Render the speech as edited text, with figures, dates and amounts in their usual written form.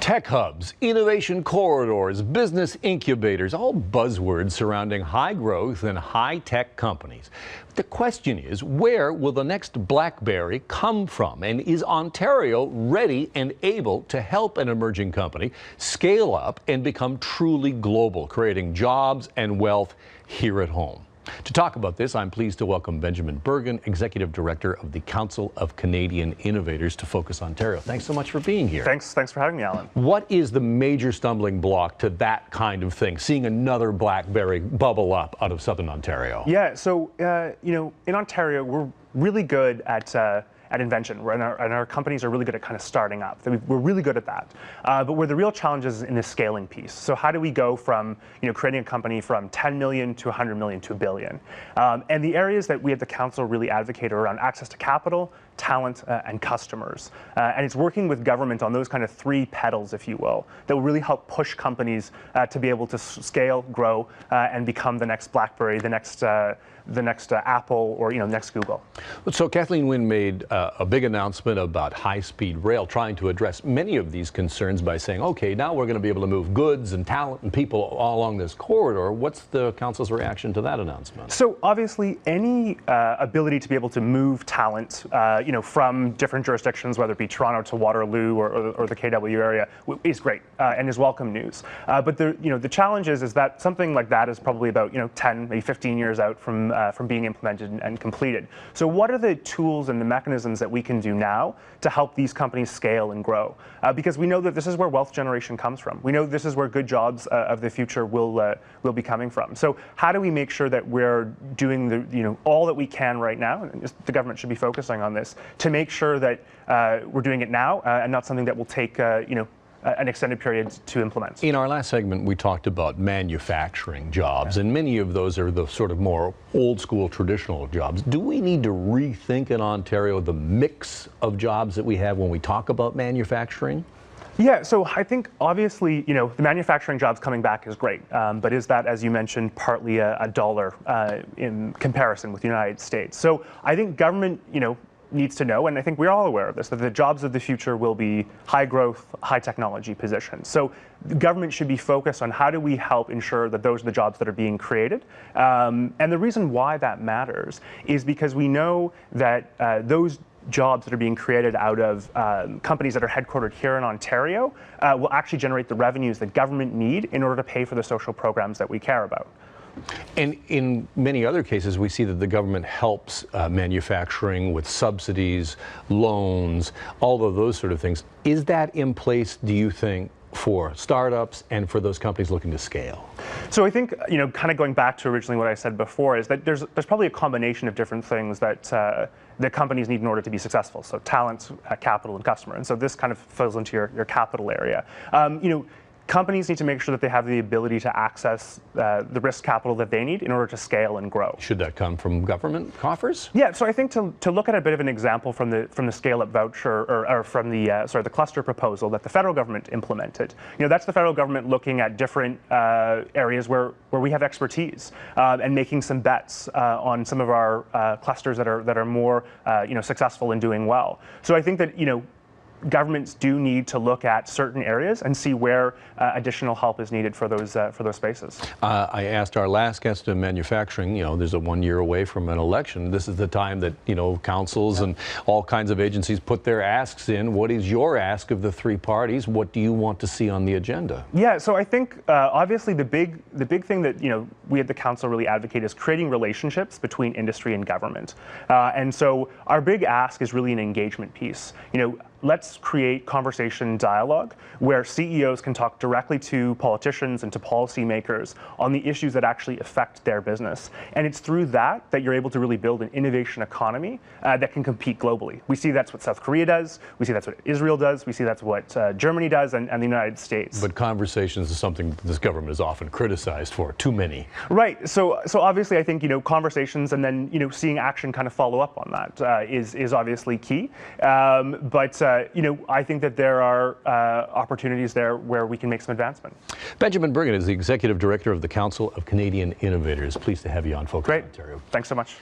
Tech hubs, innovation corridors, business incubators, all buzzwords surrounding high growth and high-tech companies. The question is, where will the next BlackBerry come from? And is Ontario ready and able to help an emerging company scale up and become truly global, creating jobs and wealth here at home? To talk about this, I'm pleased to welcome Benjamin Bergen, Executive Director of the Council of Canadian Innovators, to Focus Ontario. Thanks so much for being here. Thanks for having me, Alan. What is the major stumbling block to that kind of thing, seeing another BlackBerry bubble up out of Southern Ontario? Yeah, so in Ontario, we're really good at invention, and our companies are really good at kind of starting up. We're really good at that. But where the real challenge is in the scaling piece. So how do we go from creating a company from 10 million to 100 million to a billion? And the areas that we at the council really advocate are around access to capital, talent, and customers. And it's working with government on those kind of three pedals, if you will, that will really help push companies to be able to scale, grow, and become the next BlackBerry, the next Apple, or next Google. So Kathleen Wynne made a big announcement about high-speed rail, trying to address many of these concerns by saying, okay, now we're going to be able to move goods and talent and people all along this corridor. What's the council's reaction to that announcement? So obviously, any ability to be able to move talent, from different jurisdictions, whether it be Toronto to Waterloo or the KW area, is great and is welcome news. But the challenge is that something like that is probably about 10, maybe 15 years out from being implemented and completed. So what are the tools and the mechanisms that we can do now to help these companies scale and grow? Because we know that this is where wealth generation comes from. We know this is where good jobs of the future will be coming from. So how do we make sure that we're doing all that we can right now, and the government should be focusing on this, to make sure that we're doing it now and not something that will take an extended period to implement. In our last segment, we talked about manufacturing jobs, and many of those are the sort of more old school traditional jobs. Do we need to rethink in Ontario the mix of jobs that we have when we talk about manufacturing? Yeah, so I think obviously, the manufacturing jobs coming back is great, but is that, as you mentioned, partly a dollar in comparison with the United States? So I think government, needs to know, and I think we're all aware of this, that the jobs of the future will be high growth, high technology positions. So the government should be focused on how do we help ensure that those are the jobs that are being created. And the reason why that matters is because we know that those jobs that are being created out of companies that are headquartered here in Ontario will actually generate the revenues that government need in order to pay for the social programs that we care about. And in many other cases, we see that the government helps manufacturing with subsidies, loans, all of those sort of things. Is that in place, do you think, for startups and for those companies looking to scale? So I think, kind of going back to originally what I said before, is that there's probably a combination of different things that the companies need in order to be successful. So talent, capital, and customer. And so this kind of falls into your capital area. Companies need to make sure that they have the ability to access the risk capital that they need in order to scale and grow. Should that come from government coffers? Yeah, so I think to look at a bit of an example from the scale-up voucher or from the cluster proposal that the federal government implemented. That's the federal government looking at different areas where we have expertise and making some bets on some of our clusters that are more successful and doing well. So I think that governments do need to look at certain areas and see where additional help is needed for those spaces. I asked our last guest in manufacturing, there's a 1 year away from an election. This is the time that, councils and all kinds of agencies put their asks in. What is your ask of the three parties? What do you want to see on the agenda? Yeah, so I think obviously the big thing that we at the council really advocate is creating relationships between industry and government. And so our big ask is really an engagement piece. Let's create conversation dialogue where CEOs can talk directly to politicians and to policymakers on the issues that actually affect their business. And it's through that you're able to really build an innovation economy that can compete globally. We see that's what South Korea does. We see that's what Israel does. We see that's what Germany does and the United States. But conversations is something that this government is often criticized for. Too many. Right. So obviously I think conversations and then seeing action kind of follow up on that is obviously key. I think that there are opportunities there where we can make some advancement. Benjamin Bergen is the Executive Director of the Council of Canadian Innovators. Pleased to have you on Focus Great. Ontario. Thanks so much.